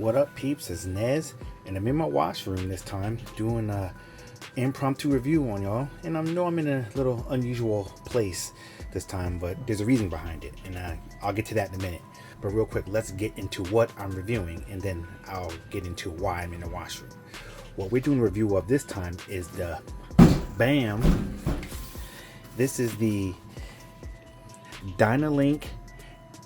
What up, peeps? It's Nez, and I'm in my washroom this time doing a impromptu review on y'all. And I know I'm in a little unusual place this time, but there's a reason behind it, and I'll get to that in a minute. But real quick, let's get into what I'm reviewing, and then I'll get into why I'm in the washroom. What we're doing a review of this time is the BAM. This is the Dynalink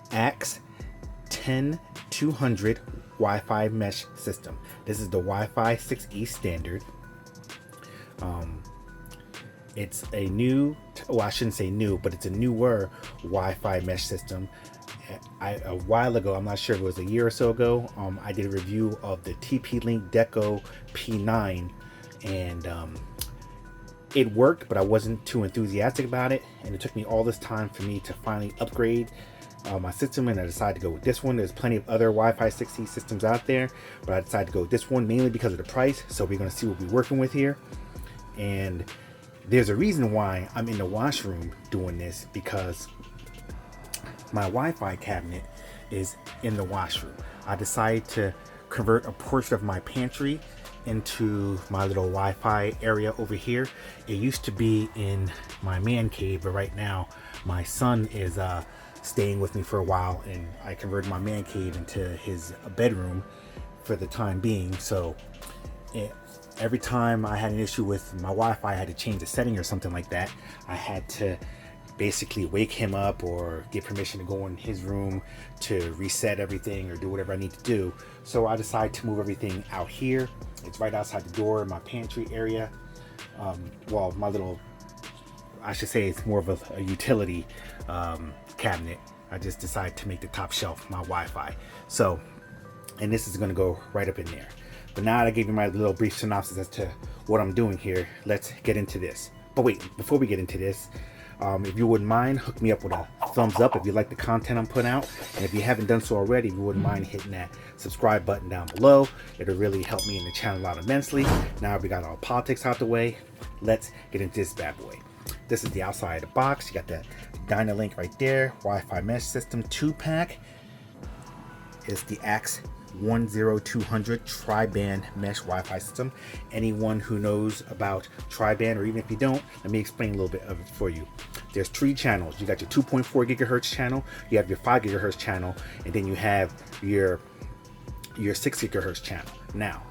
Axe10200 Wi-Fi mesh system. This is the Wi-Fi 6E standard. It's a new, well, I shouldn't say new, but it's a newer Wi-Fi mesh system. A while ago, I'm not sure if it was a year or so ago, I did a review of the TP-Link Deco P9, and it worked, but I wasn't too enthusiastic about it, and it took me all this time for me to finally upgrade my system, and I decided to go with this one. There's plenty of other Wi-Fi 6E systems out there, but I decided to go with this one mainly because of the price. So we're going to see what we're working with here, and there's a reason why I'm in the washroom doing this, because my Wi-Fi cabinet is in the washroom. I decided to convert a portion of my pantry into my little Wi-Fi area over here. It used to be in my man cave, but right now my son is staying with me for a while, and I converted my man cave into his bedroom for the time being. So every time I had an issue with my Wi-Fi, I had to change the setting or something like that, I had to basically wake him up or get permission to go in his room to reset everything or do whatever I need to do. So I decided to move everything out here. It's right outside the door in my pantry area. Well, my little, I should say it's more of a utility cabinet. I just decided to make the top shelf my Wi-Fi. So, and this is going to go right up in there. But now that I gave you my little brief synopsis as to what I'm doing here, let's get into this. But wait, before we get into this, if you wouldn't mind, hook me up with a thumbs up if you like the content I'm putting out. And if you haven't done so already, if you wouldn't mind hitting that subscribe button down below, it'll really help me in the channel out immensely. Now we got all politics out the way, let's get into this bad boy. This is the outside of the box. You got that Dynalink right there, Wi-Fi mesh system 2-pack. It's the Axe10200 tri-band mesh Wi-Fi system. Anyone who knows about tri-band, or even if you don't, let me explain a little bit of it for you. There's 3 channels. You got your 2.4 gigahertz channel, you have your 5 gigahertz channel, and then you have your 6 gigahertz channel. Now,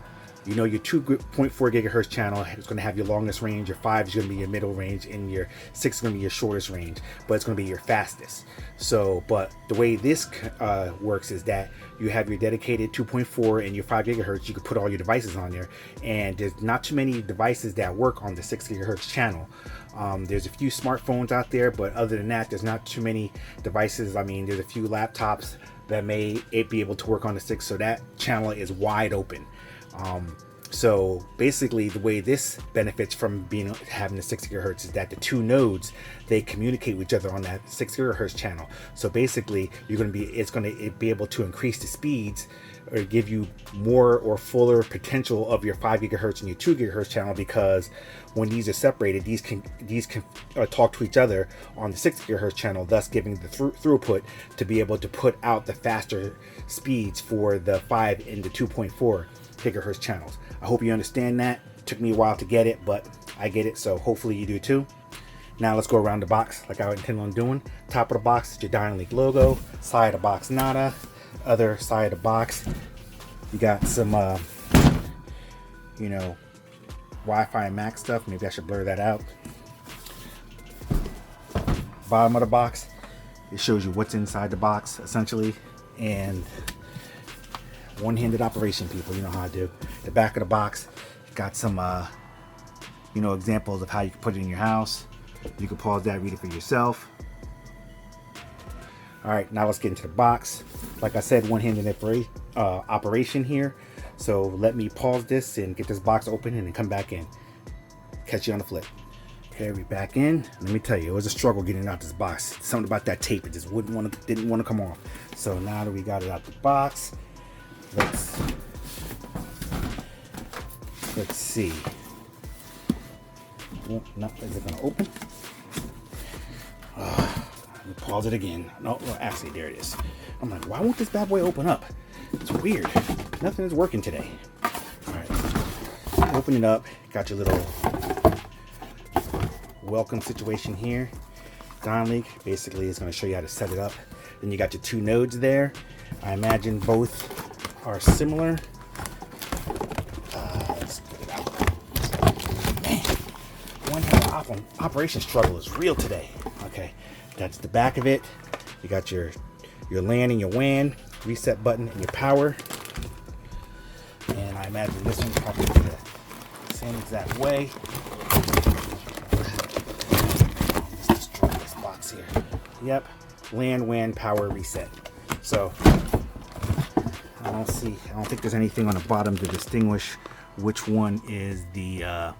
you know your 2.4 gigahertz channel is going to have your longest range, your 5 is going to be your middle range, and your 6 is going to be your shortest range, but it's going to be your fastest. So, but the way this works is that you have your dedicated 2.4 and your 5 gigahertz. You can put all your devices on there, and there's not too many devices that work on the 6 gigahertz channel. There's a few smartphones out there, but other than that, there's not too many devices. I mean, there's a few laptops that may be able to work on the 6, so that channel is wide open. So basically the way this benefits from having the 6 gigahertz is that the 2 nodes, they communicate with each other on that 6 gigahertz channel. So basically it's going to be able to increase the speeds or give you more or fuller potential of your 5 gigahertz and your 2 gigahertz channel, because when these are separated, these can talk to each other on the 6 gigahertz channel, thus giving the throughput to be able to put out the faster speeds for the 5 and the 2.4 gigahertz channels. I hope you understand that. It took me a while to get it, but I get it, so hopefully you do too. Now let's go around the box like I intend on doing. Top of the box is your Dynalink logo. Side of the box, nada. Other side of the box, you got some Wi-Fi and Mac stuff. Maybe I should blur that out. Bottom of the box, it shows you what's inside the box essentially, and one-handed operation, people, you know how I do. The back of the box got some examples of how you can put it in your house. You can pause that, read it for yourself. All right, now let's get into the box. Like I said, one-handed operation here. So let me pause this and get this box open and then come back in. Catch you on the flip. Okay, we're back in. Let me tell you, it was a struggle getting out this box. Something about that tape, it just didn't want to come off. So now that we got it out the box, let's see. Well, no, is it gonna open? Let me pause it again. No, well, actually, there it is. I'm like, why won't this bad boy open up? It's weird. nothing is working today. All right, open it up. Got your little welcome situation here. Dynalink basically is going to show you how to set it up. Then you got your two nodes there. I imagine both are similar. Let's put it out. Man, one operation struggle is real today. Okay, that's the back of it. You got your LAN and your WAN, reset button, and your power. And I imagine this one's probably the same exact way. Let's destroy this box here. Yep, LAN, WAN, power, reset. So I don't think there's anything on the bottom to distinguish which one is the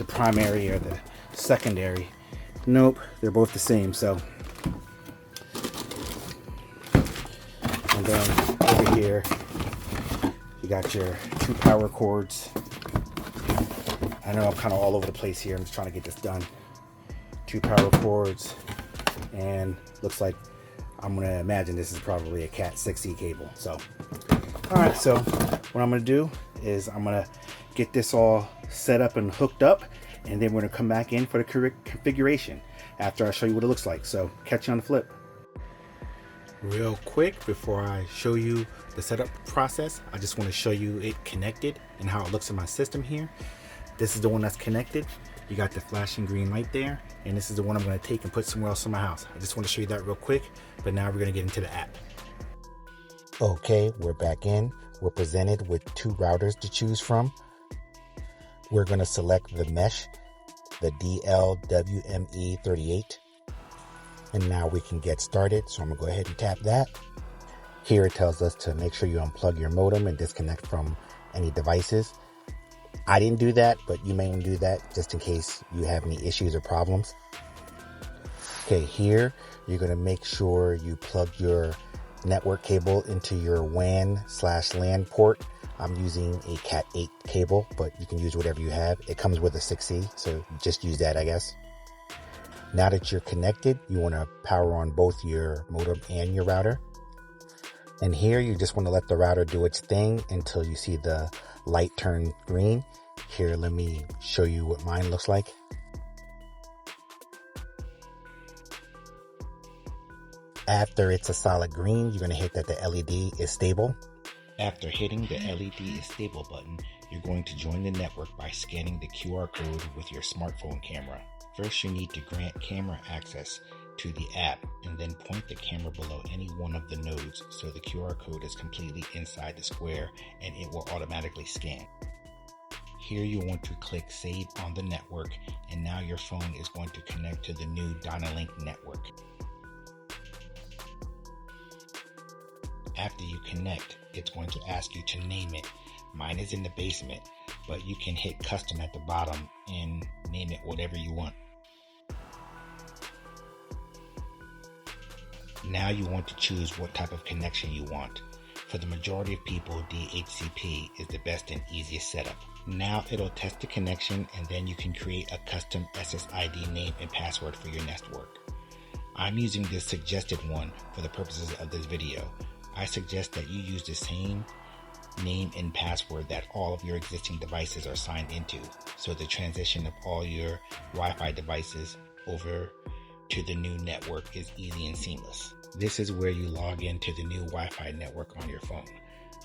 primary or the secondary. Nope, they're both the same. So, and then over here you got your two power cords. I know I'm kind of all over the place here. I'm just trying to get this done. Two power cords, and looks like I'm going to imagine this is probably a Cat 6e cable. So, all right, so what I'm going to do is I'm going to get this all set up and hooked up, and then we're going to come back in for the correct configuration after I show you what it looks like. So catch you on the flip. Real quick, before I show you the setup process, I just want to show you it connected and how it looks in my system here. This is the one that's connected. You got the flashing green light there, and this is the one I'm going to take and put somewhere else in my house. I just want to show you that real quick, but now we're going to get into the app. Okay, we're back in. We're presented with two routers to choose from. We're going to select the mesh, the DLWME38. And now we can get started. So I'm going to go ahead and tap that. Here it tells us to make sure you unplug your modem and disconnect from any devices. I didn't do that, but you may want to do that just in case you have any issues or problems. Okay, here you're going to make sure you plug your network cable into your WAN/LAN port. I'm using a Cat 8 cable, but you can use whatever you have. It comes with a 6E, so just use that, I guess. Now that you're connected, you want to power on both your modem and your router. And here you just want to let the router do its thing until you see the light turn green. Here, let me show you what mine looks like. After it's a solid green, you're going to hit that the LED is stable. After hitting the LED is stable button, you're going to join the network by scanning the QR code with your smartphone camera. First, you need to grant camera access to the app and then point the camera below any one of the nodes so the QR code is completely inside the square and it will automatically scan. Here you want to click Save on the network, and now your phone is going to connect to the new Dynalink network. After you connect, it's going to ask you to name it. Mine is in the basement, but you can hit custom at the bottom and name it whatever you want. Now you want to choose what type of connection you want. For the majority of people, DHCP is the best and easiest setup. Now it'll test the connection, and then you can create a custom SSID name and password for your network. I'm using this suggested one for the purposes of this video. I suggest that you use the same name and password that all of your existing devices are signed into, so the transition of all your Wi-Fi devices over to the new network is easy and seamless. This is where you log into the new Wi-Fi network on your phone.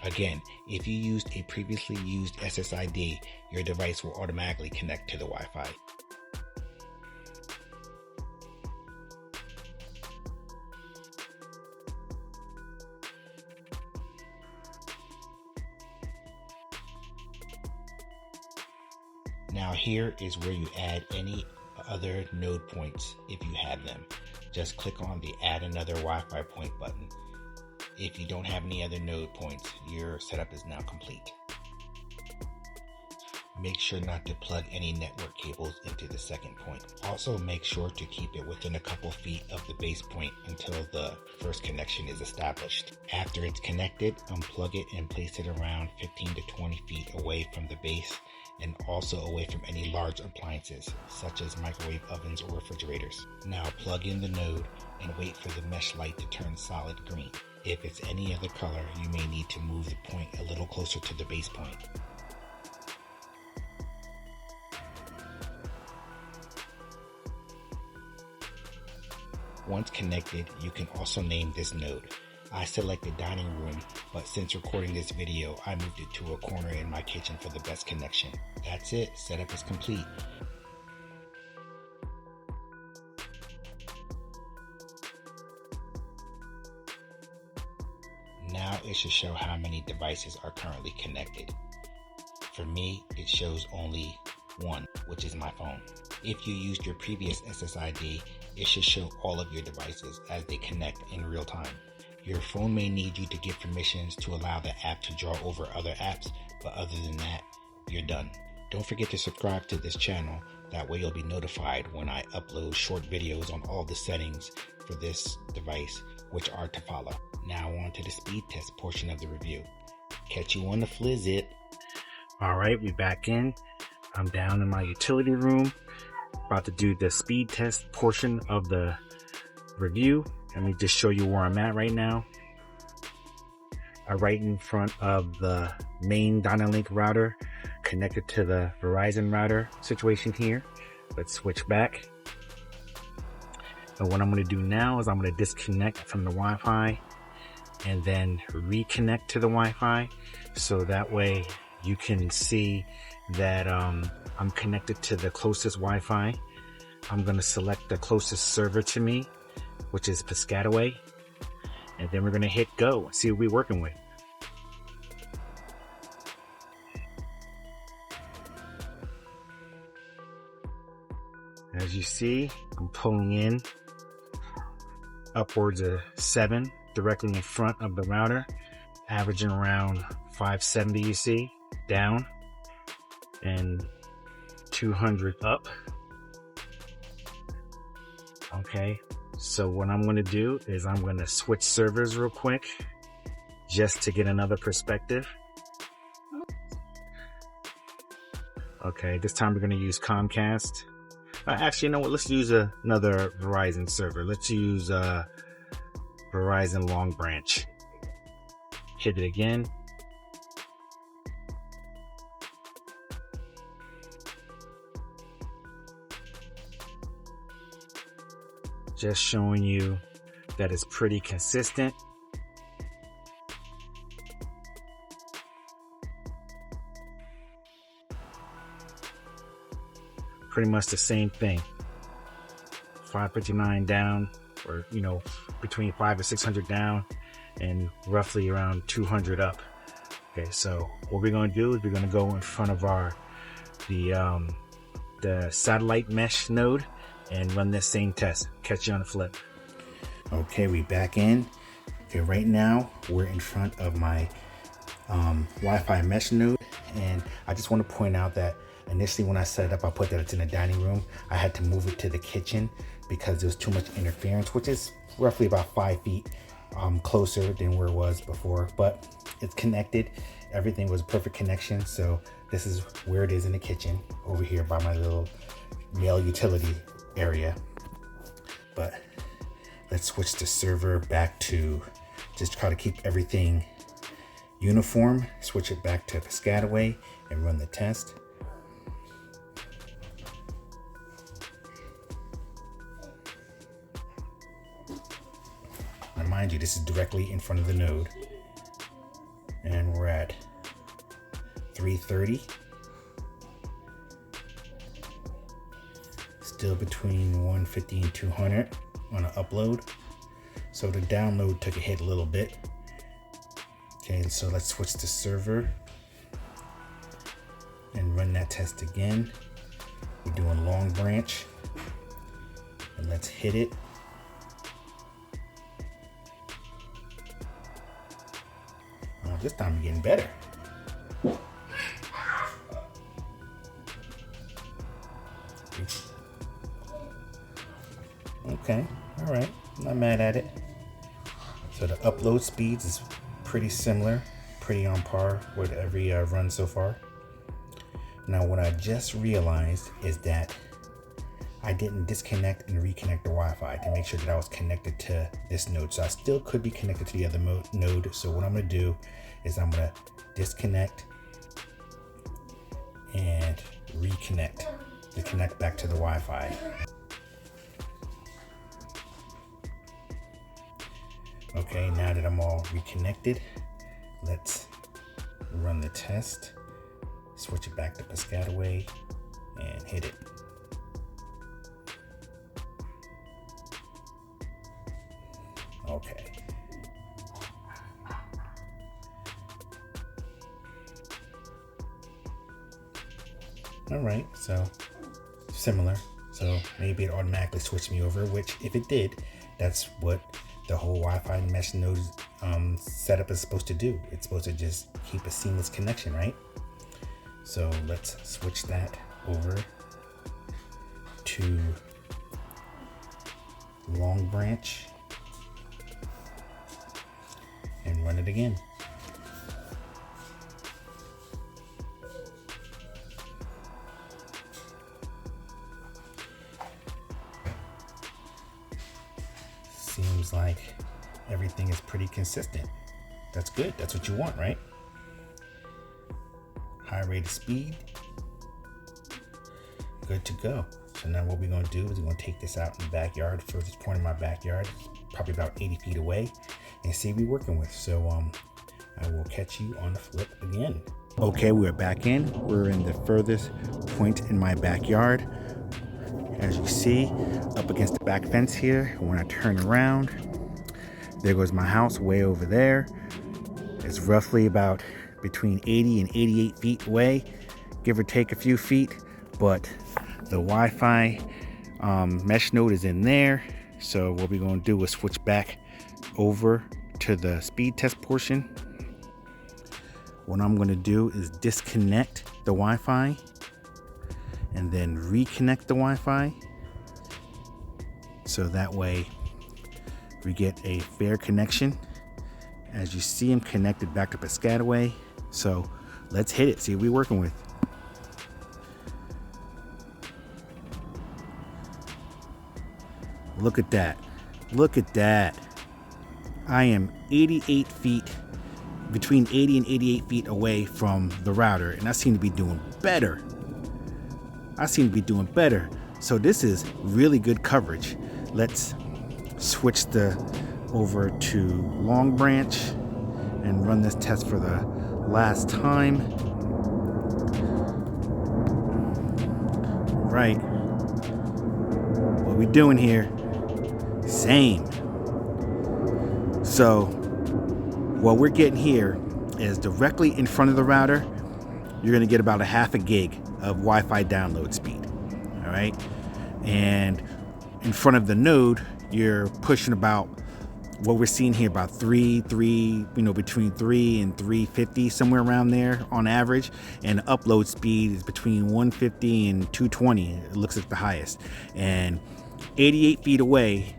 Again, if you used a previously used SSID, your device will automatically connect to the Wi-Fi. Now here is where you add any other node points if you have them. Just click on the Add Another Wi-Fi Point button. If you don't have any other node points, your setup is now complete. Make sure not to plug any network cables into the second point. Also make sure to keep it within a couple feet of the base point until the first connection is established. After it's connected, unplug it and place it around 15 to 20 feet away from the base and also away from any large appliances, such as microwave ovens or refrigerators. Now plug in the node and wait for the mesh light to turn solid green. If it's any other color, you may need to move the point a little closer to the base point. Once connected, you can also name this node. I selected dining room, but since recording this video, I moved it to a corner in my kitchen for the best connection. That's it, setup is complete. Now it should show how many devices are currently connected. For me, it shows only one, which is my phone. If you used your previous SSID, it should show all of your devices as they connect in real time. Your phone may need you to give permissions to allow the app to draw over other apps, but other than that, you're done. Don't forget to subscribe to this channel, that way you'll be notified when I upload short videos on all the settings for this device, which are to follow. Now on to the speed test portion of the review. Catch you on the flizzit. Alright, we back in. I'm down in my utility room, about to do the speed test portion of the review. Let me just show you where I'm at right now. I'm right in front of the main Dynalink router connected to the Verizon router situation here. Let's switch back. And what I'm going to do now is I'm going to disconnect from the Wi-Fi and then reconnect to the Wi-Fi, so that way you can see that I'm connected to the closest Wi-Fi. I'm going to select the closest server to me, which is Piscataway, and then we're going to hit go and see what we're working with. As you see, I'm pulling in upwards of 7 directly in front of the router, averaging around 570, you see, down, and 200 up. Okay, so what I'm going to do is I'm going to switch servers real quick just to get another perspective. Okay, this time we're going to use Comcast. Actually, you know what? Let's use another Verizon server. Let's use Verizon Long Branch. Hit it again. Just showing you that it's pretty consistent. Pretty much the same thing. 559 down, or between 500 and 600 down, and roughly around 200 up. Okay, so what we're going to do is we're going to go in front of the satellite mesh node and run this same test. Catch you on the flip. Okay, we back in. Okay, right now we're in front of my Wi-Fi mesh node, and I just want to point out that initially when I set it up, I put that it's in the dining room. I had to move it to the kitchen because there was too much interference, which is roughly about 5 feet closer than where it was before, but it's connected. Everything was a perfect connection. So this is where it is in the kitchen over here by my little male utility area. But let's switch the server back to just try to keep everything uniform. Switch it back to Piscataway and run the test. And mind you, this is directly in front of the node, and we're at 330. Still between 150 and 200 on an upload. So the download took a hit a little bit. Okay, so let's switch to server and run that test again. We're doing long branch, and let's hit it. Oh, this time we're getting better. Okay, all right, not mad at it. So the upload speeds is pretty similar, pretty on par with every run so far. Now what I just realized is that I didn't disconnect and reconnect the Wi-Fi to make sure that I was connected to this node. So I still could be connected to the other node. So what I'm gonna do is I'm gonna disconnect and reconnect to connect back to the Wi-Fi. Okay, now that I'm all reconnected, let's run the test, switch it back to Piscataway and hit it. Okay. All right, so similar. So maybe it automatically switched me over, which if it did, that's what the whole Wi-Fi mesh node setup is supposed to do. It's supposed to just keep a seamless connection, right? So let's switch that over to Long Branch and run it again. Seems like everything is pretty consistent. That's good. That's what you want, right? High rate of speed. Good to go. So now what we're going to do is we're going to take this out in the backyard. Furthest point in my backyard, probably about 80 feet away, and see what we're working with. So I will catch you on the flip again. Okay, we're back in. We're in the furthest point in my backyard. As you see, up against the back fence here. When I turn around, there goes my house way over there. It's roughly about between 80 and 88 feet away, give or take a few feet, but the Wi-Fi mesh node is in there. So what we're going to do is switch back over to the speed test portion. What I'm going to do is disconnect the Wi-Fi and then reconnect the Wi-Fi, so that way we get a fair connection. As you see, I'm connected back to Piscataway. So let's hit it, see what we're working with. Look at that. Look at that. I am 88 feet, between 80 and 88 feet away from the router, and I seem to be doing better. So this is really good coverage. Let's switch over to Long Branch and run this test for the last time. Right. What we doing here? Same. So what we're getting here is directly in front of the router, you're gonna get about a half a gig of Wi-Fi download speed, all right? And in front of the node, you're pushing about what we're seeing here, about between 3 and 350, somewhere around there on average. And the upload speed is between 150 and 220, it looks like the highest. And 88 feet away,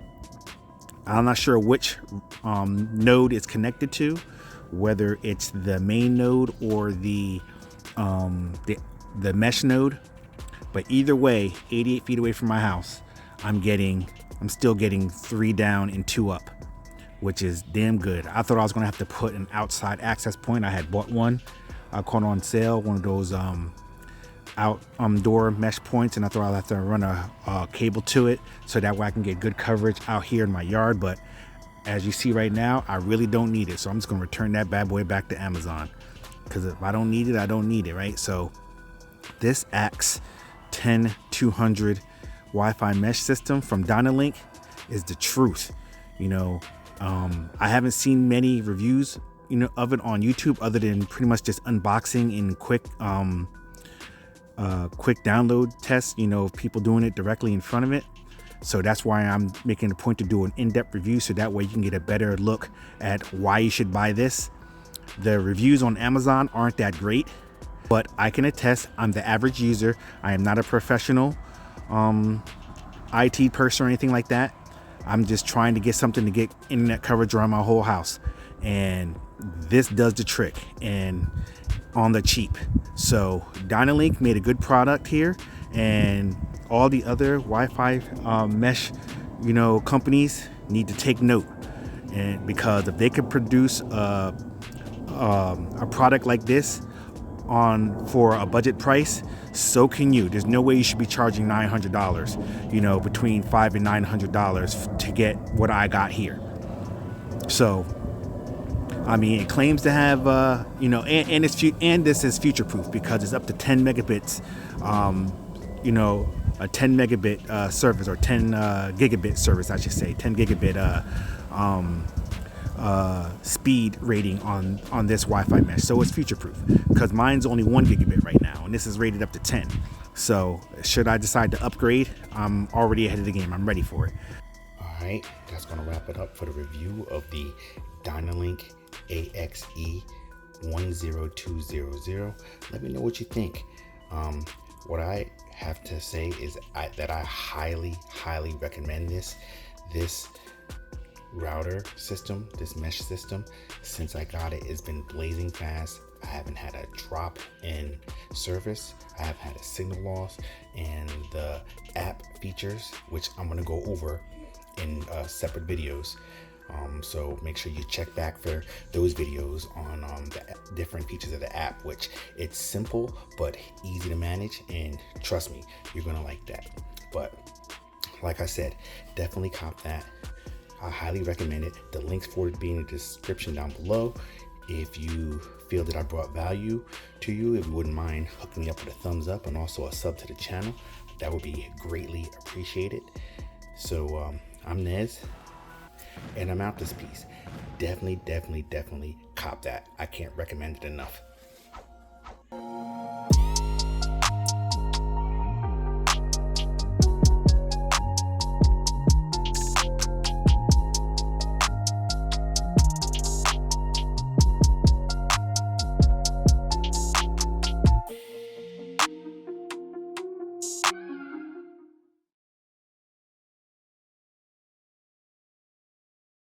I'm not sure which node it's connected to, whether it's the main node or the mesh node, but either way, 88 feet away from my house, I'm still getting 3 down and 2 up, which is damn good. I thought I was gonna have to put an outside access point. I had bought one, I caught on sale, one of those door mesh points, and I thought I'd have to run a cable to it so that way I can get good coverage out here in my yard. But as you see right now, I really don't need it, so I'm just gonna return that bad boy back to Amazon, because if I don't need it, I don't need it, right? So this Axe10200 Wi-Fi mesh system from Dynalink is the truth. I haven't seen many reviews of it on YouTube other than pretty much just unboxing and quick download tests, people doing it directly in front of it. So that's why I'm making a point to do an in-depth review, so that way you can get a better look at why you should buy this. The reviews on Amazon aren't that great, but I can attest I'm the average user. I am not a professional IT person or anything like that. I'm just trying to get something to get internet coverage around my whole house, and this does the trick. And on the cheap. So Dynalink made a good product here, and all the other Wi-Fi mesh, companies need to take note. And because if they could produce a product like this for a budget price, so can you. There's no way you should be charging $900, between $500 and $900 to get what I got here. So, I mean, it claims to have, and this is future proof because it's up to 10 megabits, a 10 megabit service, or 10 gigabit service, I should say, 10 gigabit speed rating on this Wi-Fi mesh. So it's future proof because mine's only 1 gigabit right now, and this is rated up to 10. So should I decide to upgrade, I'm already ahead of the game. I'm ready for it. All right, that's going to wrap it up for the review of the Dynalink Axe10200. Let me know what you think. What I have to say is that I highly recommend this router system, this mesh system. Since I got it, it's been blazing fast. I haven't had a drop in service. I have had a signal loss, and the app features, which I'm going to go over in separate videos. So make sure you check back for those videos on the different features of the app, which it's simple but easy to manage, and trust me, you're gonna like that. But like I said, definitely cop that. I highly recommend it. The links for it being in the description down below. If you feel that I brought value to you, if you wouldn't mind hooking me up with a thumbs up and also a sub to the channel, that would be greatly appreciated. So I'm Nez, and I'm out this piece. Definitely cop that. I can't recommend it enough.